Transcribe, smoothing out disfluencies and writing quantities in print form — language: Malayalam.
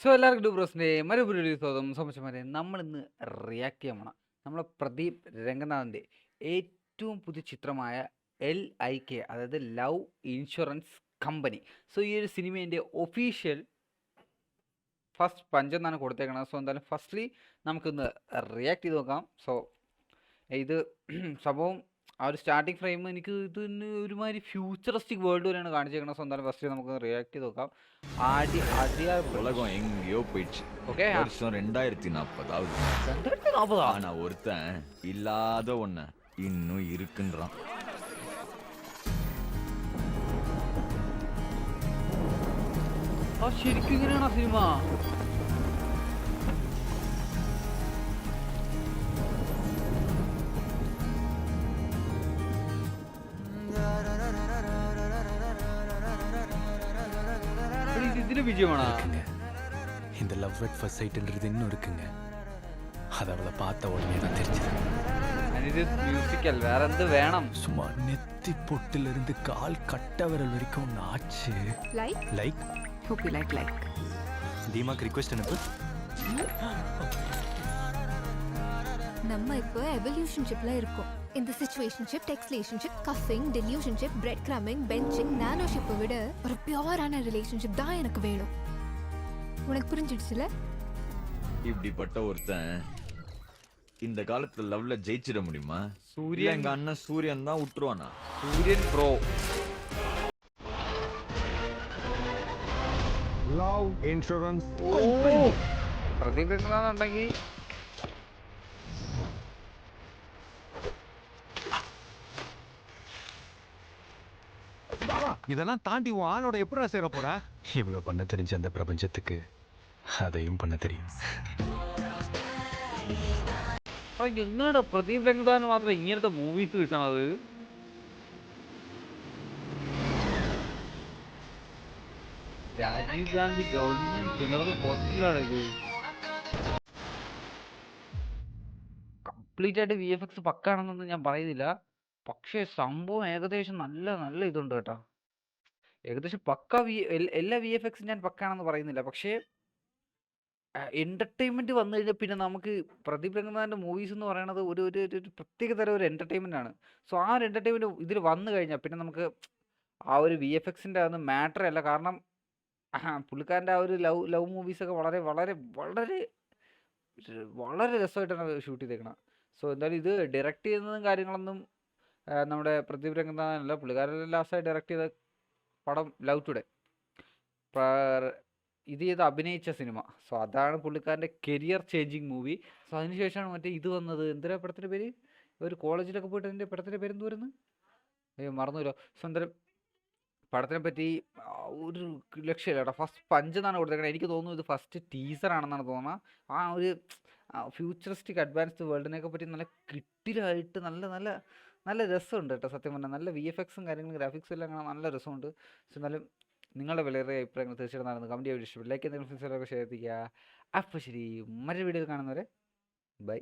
സോ എല്ലാവർക്കും ഡൂബ്രോസിൻ്റെ മറുപടി സ്വാഗതം. സംശയമാരെ നമ്മളിന്ന് റിയാക്ട് ചെയ്യാൻ പോണം നമ്മളെ പ്രദീപ് രംഗനാഥിൻ്റെ ഏറ്റവും പുതിയ ചിത്രമായ LIK, അതായത് ലവ് ഇൻഷുറൻസ് കമ്പനി. സോ ഈ ഒരു സിനിമേൻ്റെ ഒഫീഷ്യൽ ഫസ്റ്റ് പഞ്ചെന്നാണ് കൊടുത്തേക്കണത്. സോ എന്തായാലും ഫസ്റ്റ്ലി നമുക്കിന്ന് റിയാക്ട് ചെയ്ത് നോക്കാം. സോ ഇത് സംഭവം ആ ഒരു സ്റ്റാർട്ടിങ് ഫ്രെയിം എനിക്ക് ഇതിന് ഒരുമാതിരി ഫ്യൂച്ചറിസ്റ്റിക് വേൾഡ് വരെയാണ് കാണിച്ചേക്കുന്നത്. സോ എന്തായാലും ഫസ്റ്റ് നമുക്ക് റിയാക്ട് ചെയ്ത് നോക്കാം. உலகம் எங்கேயோ போயிடுச்சு. ஓகே, வருஷம் 2040 ஆகுது. 2040 ஆனா ஒருத்தன் இல்லாத ஒண்ண இன்னும் இருக்குன்றான். ശരിക്കും ഇങ്ങനെയാണോ സിനിമ? ഇതിന് വിജയമാണോ? இந்த லவ் அட் ஃபர்ஸ்ட் சைட்ன்றது இன்னும் இருக்குங்க. அது அவளை பார்த்த உடனே தான் தெரிஞ்சது. ഇത് മ്യൂസിക്കൽ വേറെ എന്ത് വേണം? சும்மா நெத்தி பொட்டிலிருந்து கால் கட்ட விரல் வரைக்கும் ஒன்று ஆச்சு. Like? Like Hope you like. தீமாக்கு ரிக்வெஸ்ட் அனுப்பு. நம்ம இப்போ எவல்யூஷன்ஷிப்ல இருக்கோம். இந்த சிச்சுவேஷன்ஷிப், டெக்ஸ்லேஷன்ஷிப், cuffing, delusionship, breadcrumbing, benching, நானோஷிப்பை விட ஒரு பியூரான ரிலேஷன்ஷிப் தான் எனக்கு வேணும். உனக்கு புரிஞ்சிடுச்சுல? இப்படிப்பட்ட ஒருத்தன் இந்த காலத்துல லவ்ல ஜெயிச்சிட முடியுமா? സൂര്യൻ, எங்க அண்ணன் சூரியன் தான் விட்டுருவானா? സൂര്യൻ ബ്രോ. ലവ് ഇൻഷുറൻസ് പ്രദീപ് രംഗനാഥുണ്ടെങ്കിൽ இதெல்லாம் தாண்டி உன் ஆளோட எப்படா சேர போற? இவ்வளோ பண்ண தெரிஞ்ச அந்த பிரபஞ்சத்துக்கு அதையும் பண்ண தெரியும். എങ്ങനെയാണ് പ്രദീപ് രംഗനാഥിന് മാത്രം ഇങ്ങനത്തെ മൂവീസ് കിട്ടണത്? രാജീവ് ഗാന്ധി ഗവൺമെന്റ് പോസ്റ്റിലാണ് ഇത്. കംപ്ലീറ്റ് ആയിട്ട് VFX പക്കാണെന്നൊന്നും ഞാൻ പറയുന്നില്ല, പക്ഷേ സംഭവം ഏകദേശം നല്ല നല്ല ഇതുണ്ട് കേട്ടോ. ഏകദേശം പക്ക എല്ലാ VFX ഞാൻ പക്കാണെന്ന് പറയുന്നില്ല, പക്ഷേ എന്റർടൈൻമെന്റ് വന്നു കഴിഞ്ഞാൽ പിന്നെ നമുക്ക് പ്രദീപ് രംഗനാഥിന്റെ മൂവീസ് എന്ന് പറയുന്നത് ഒരു ഒരു ഒരു പ്രത്യേക തരം ഒരു എന്റർടൈൻമെന്റ് ആണ്. സോ ആ ഒരു എന്റർടൈൻമെന്റ് ഇതിൽ വന്നു കഴിഞ്ഞാൽ പിന്നെ നമുക്ക് ആ ഒരു VFXന്റെ അതൊന്നും മാറ്റർ അല്ല. കാരണം പുള്ളിക്കാരൻ്റെ ആ ഒരു ലവ് മൂവീസൊക്കെ വളരെ വളരെ വളരെ വളരെ രസമായിട്ടാണ് ഷൂട്ട് ചെയ്തേക്കണം. സോ എന്തായാലും ഇത് ഡയറക്റ്റ് ചെയ്യുന്നതും കാര്യങ്ങളൊന്നും നമ്മുടെ പ്രദീപ് രംഗനാഥനല്ല, പുള്ളിക്കാരൻ ലാസ്റ്റായി ഡയറക്റ്റ് ചെയ്ത പടം ലവ് ടുഡേ, ഇത് ചെയ്ത് അഭിനയിച്ച സിനിമ. സോ അതാണ് പുള്ളിക്കാരൻ്റെ കരിയർ ചേഞ്ചിങ് മൂവി. സോ അതിനുശേഷമാണ് മറ്റേ ഇത് വന്നത്. എന്തിനാ പടത്തിൻ്റെ പേര്? ഒരു കോളേജിലൊക്കെ പോയിട്ട് എൻ്റെ പടത്തിൻ്റെ പേര് എന്ത് വരുന്നു? അയ്യോ മറന്നുല്ലോ. സോ എന്തായാലും പടത്തിനെ പറ്റി ഒരു ലക്ഷ്യമില്ല കേട്ടോ. ഫസ്റ്റ് പഞ്ച് എന്നാണ് കൊടുത്തേക്കുന്നത്. എനിക്ക് തോന്നുന്നു ഇത് ഫസ്റ്റ് ടീസർ ആണെന്നാണ് തോന്നുന്നത്. ആ ഒരു ഫ്യൂച്ചറിസ്റ്റിക് അഡ്വാൻസ്ഡ് വേൾഡിനെയൊക്കെ പറ്റി നല്ല കിട്ടിലായിട്ട് നല്ല നല്ല നല്ല രസമുണ്ട് കേട്ടോ. സത്യം പറഞ്ഞാൽ നല്ല VFXും കാര്യങ്ങളും ഗ്രാഫിക്സും എല്ലാം കാണാൻ നല്ല രസമുണ്ട്. സോ എന്നാലും നിങ്ങളുടെ വിലയേറിയ അഭിപ്രായങ്ങൾ തീർച്ചയായിട്ടും നടന്നു കമൻറ്റ് ചെയ്യാൻ ഇഷ്ടപ്പെട്ടു. ലൈക്ക് എന്തെങ്കിലും ഫ്രണ്ട്സിലൊക്കെ ഷെയർ ചെയ്യുക. അപ്പോൾ ശരി, മറ്റൊരു വീഡിയോയിൽ കാണുന്നവരെ ബൈ.